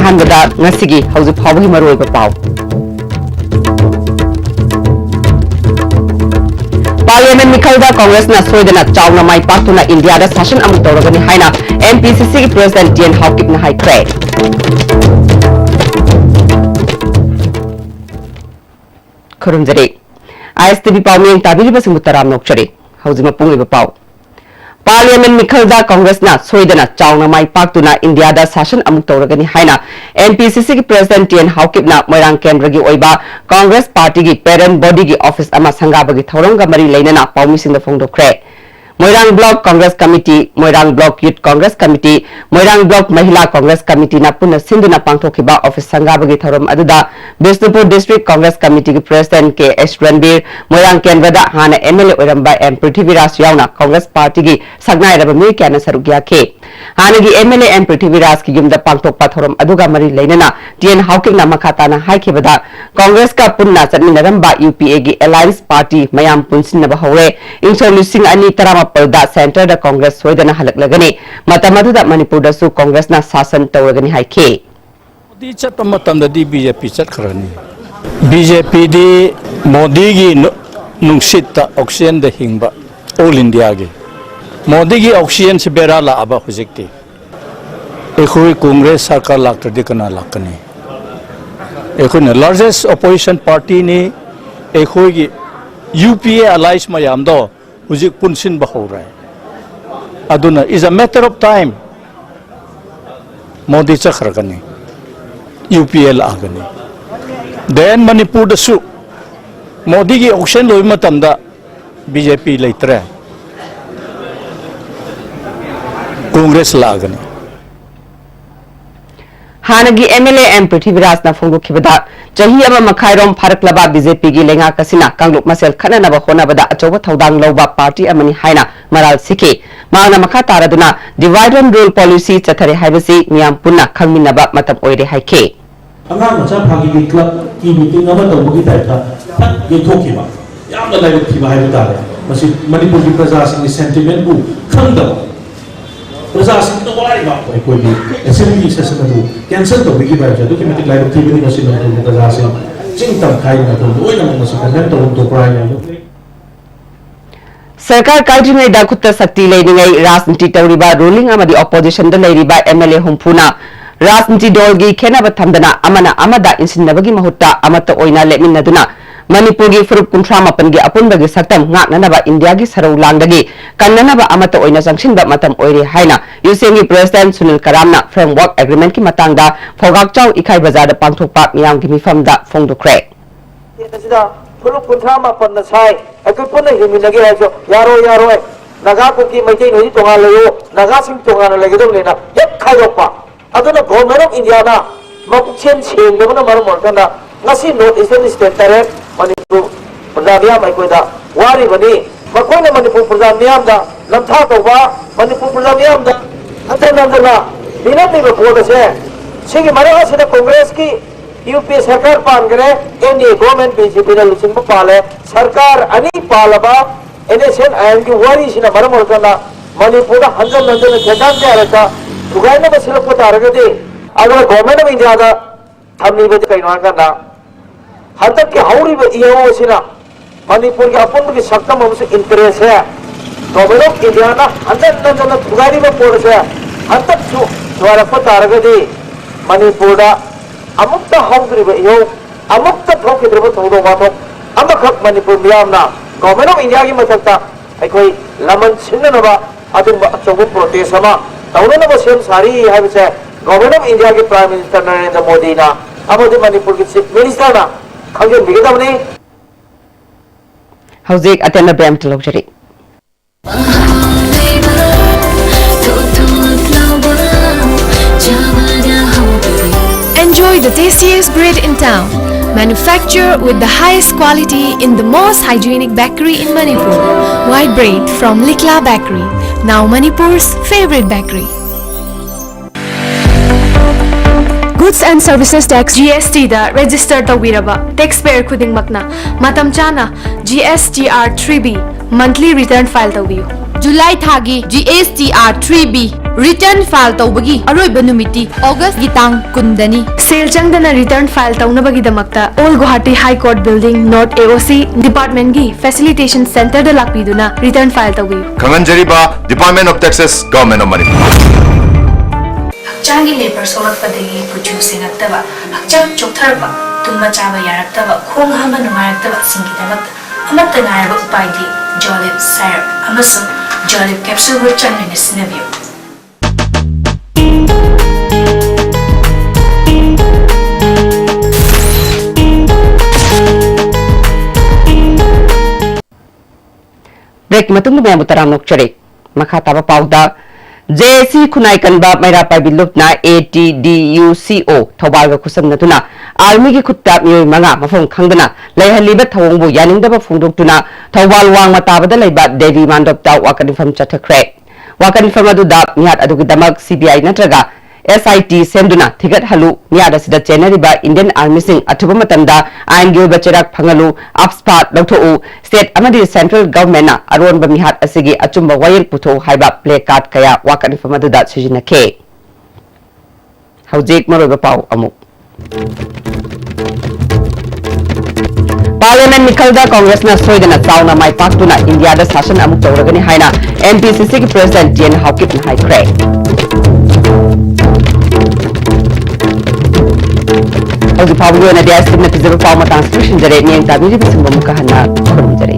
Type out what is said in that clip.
अहानबदा ngasiगी hauju phawgi maroi ba paw Parliament Mikhalda Congress na soidana chawna mai patuna India da session amu toragani haina MPCC ki President Dian Hawkip na hai kre Khurumjare ISTV pawmeng tabiri basing mutaram nokchare haujima pungi ba paw Parliament Mikhalda Congress na soidana chawna mai patuna India da session amu toragani haina MPCC ki President Dian Hawkip na Moirang Kendra gi oiba Congress Party ki parent body ki office ama sangabagi thorong ga mari leinana pawmi sing da phongdo kre Moirang Block Congress Committee Moirang Block Youth Congress Committee Moirang Block Mahila Congress Committee na punna sinduna pangthokiba office sangabagi thorom aduda Bisnupur District Congress Committee ki President ke S Ranbir Moirang Kendra da hana MLA oiramba M Prithviraj yauna Congress Party ki sagnai raba mi kana sarugya ke hana gi MLA M Prithviraj ki yumda pangthokpa thorom aduga mari leinana Dian Hawkip na makata na haikibada Congress ka punna chatminaramba UPA gi Alliance Party mayam punsinna ba hore insolusing ani tarama Palda Center da Congress soidana halaklagani matamadu da Manipur da su Congress na sasan tawagani haike Modi chat matam da di BJP chat kharani BJP di Modi gi nungsit ta oxygen da hingba all India gi Modi gi oxygen se bera la aba hujikti ekhoi Congress sarkar lakta di kana lakani ekhoi largest opposition party ni ekhoi gi UPA alliance mayam do Ujik punsin bahaurai. Aduna is a matter of time. Modi chakhragani, UPL agani. Then Manipur da su. Modi ki auction loi matam da BJP leitre. Congress la agani. Hanagi MLA M Prithviraj na phongdo khibada chahi ama makhairom pharaklaba BJP gi lenga kasina kangluk masel khana na ba hona bada achoba thodang loba party amani haina maral sike maana makha taraduna divide and rule policy chathare haibasi miyam punna khangminna ba matam oire haike anga macha phagi gi club ki meeting ama tawgi taita thak ye thokiba yamna lai thiba haibu tare masi manipur gi praja sing sentiment bu khangda Praja sing to wala ba ko ni assembly session adu cancel to bigi ba jadu ki meeting live tv ni masi no to praja sing chingtam khai na to oina mo masi kan to prai na Sarkar kaijingai da khutta sakti leiningai rajniti tawriba ruling amadi opposition da leiriba MLA humpuna rajniti dolgi khenaba thamdana amana amada insinnabagi mahutta amata oina leminaduna Manipur gi furup kunthra mapan gi apun bagi saktam ngaknanaba India gi sarau langdagi kannanaba amata oina sangshinba matam oire haina UCM gi President Sunil Karamna framework agreement ki matangda phogak chaw ikhai bazar da pangthokpa miyam gi mifam da phongdu kre sida furup kunthra mapan na sai akui punna himinagi hajo yaro naga ko ki maitei noi tonga leyo naga sing tonga na legedom lena hek khayokpa aduna government of India na mapchen cheng na maram morkana ngasi north eastern state tare Manipur Praja mai koida wari bani makoina Manipur Praja miyam da lamtha toba Manipur Praja miyam da antanandana binati ba boda se sigi mara se Congress ki UP sarkar pan gare NDA government BJP na luchin pa pale sarkar ani palaba NSN IM ki wari sina mara morkana Manipur da hanjal nandan kedan ja rata tugaina ba sila ko taragade agar government of India da hamni ba kai na kana Hatak ke hauri ba iyawo sina Manipur ke apun ke saktam हमसे interest है तो हम लोग India ना अंदर ना थुगारी में पोड़ से hatak su द्वारा पता रखते Manipur da amukta hauri ba iyo amukta थोक इधर बस थोड़ो बातों अमखक Manipur मियाम ना government of India की मसक्ता एक कोई लमन सिंह ना बा अतुम चौगुन protest हमा ताऊने ना बस हम सारी है बस government of India के Prime Minister नरेंद्र मोदी ना अब उधर Manipur के Chief Minister ना Howzik atena bam talokjari Enjoy the tastiest bread in town, manufactured with the highest quality in the most hygienic bakery in Manipur. White bread from Likla Bakery, now Manipur's favorite bakery. Goods and Services Tax GST da register tawiraba taxpayer khuding makna matam chana GSTR 3B monthly return file tawiyu. जुलाई थागी GSTR 3B return file तौबगी अरोइबा नुमिति अगस्त गितांग कुंदनी सेल चंगदना रिटर्न फाइल तौनबगीदमक्ता all Guwahati high court building north AOC department की फैसिलिटेशन सेंटर द लाक्पीदुना रिटर्न फाइल तौबियु खंगनजरीबा department of taxes government of Manipur हक्चांगी लेबर सोलकपदगी कुचु सिंगक्तबा हक्चांग चोक्थरबा तुम चाबा यारक्तबा खोंग हामा नुंगारक्तबा सिंगिदमक्ता अमत्ता नायरबा उपायदि जॉलिब सायर अमसुंग जॉलिब कैप्सूल गो चंगने सिनबियु ब्रेक मतुंग में मुतराम नोक्चरे मखा ताबा पाउदा JC खुनाई कनबा मैरा पाइबी लुपना ATDUCO थौबाल खुसमनतुना आर्मी की खुत्ता मियोय मंगा मफम खंगदना लैहलिबा थवंगबु यानिंगदबा फुंगदोक्तुना थौबाल वांग मताबदा लैबा देवी मांडोपता वाकनिफम चथख्रे वाकनिफम अदुदा मियाद अदुगिदमक CBI नत्रगा SIT सेंदुना थिगत हलु मियाद असिदा चेनरिबा इंडियन आर्मी सिंह अथुबा मतमदा आइनगी बचरक फंगलु अपस्पाट लौथोउ स्टेट अमदी सेंट्रल गवर्नमेंट अरोनबा मिहाद असिगी अचुंबा वायल पुथो हाइबा प्ले कार्ड कया वाकनिफम अदुदा सिजिनखे हौजिक मरोबा पाउ अमु पार्लियामेंट मिखलदा कांग्रेस ना सोइदना चाउना माइ पाक्तुना इंडिया दा शासन अमुक तौरगनी हाइना MPCC की प्रेसिडेंट जेन Haokip हाइख्रे Hoji Pablo na dia stimna tizero pauma transcription jare ni ang tabi ribi sumba muka hana kurum jare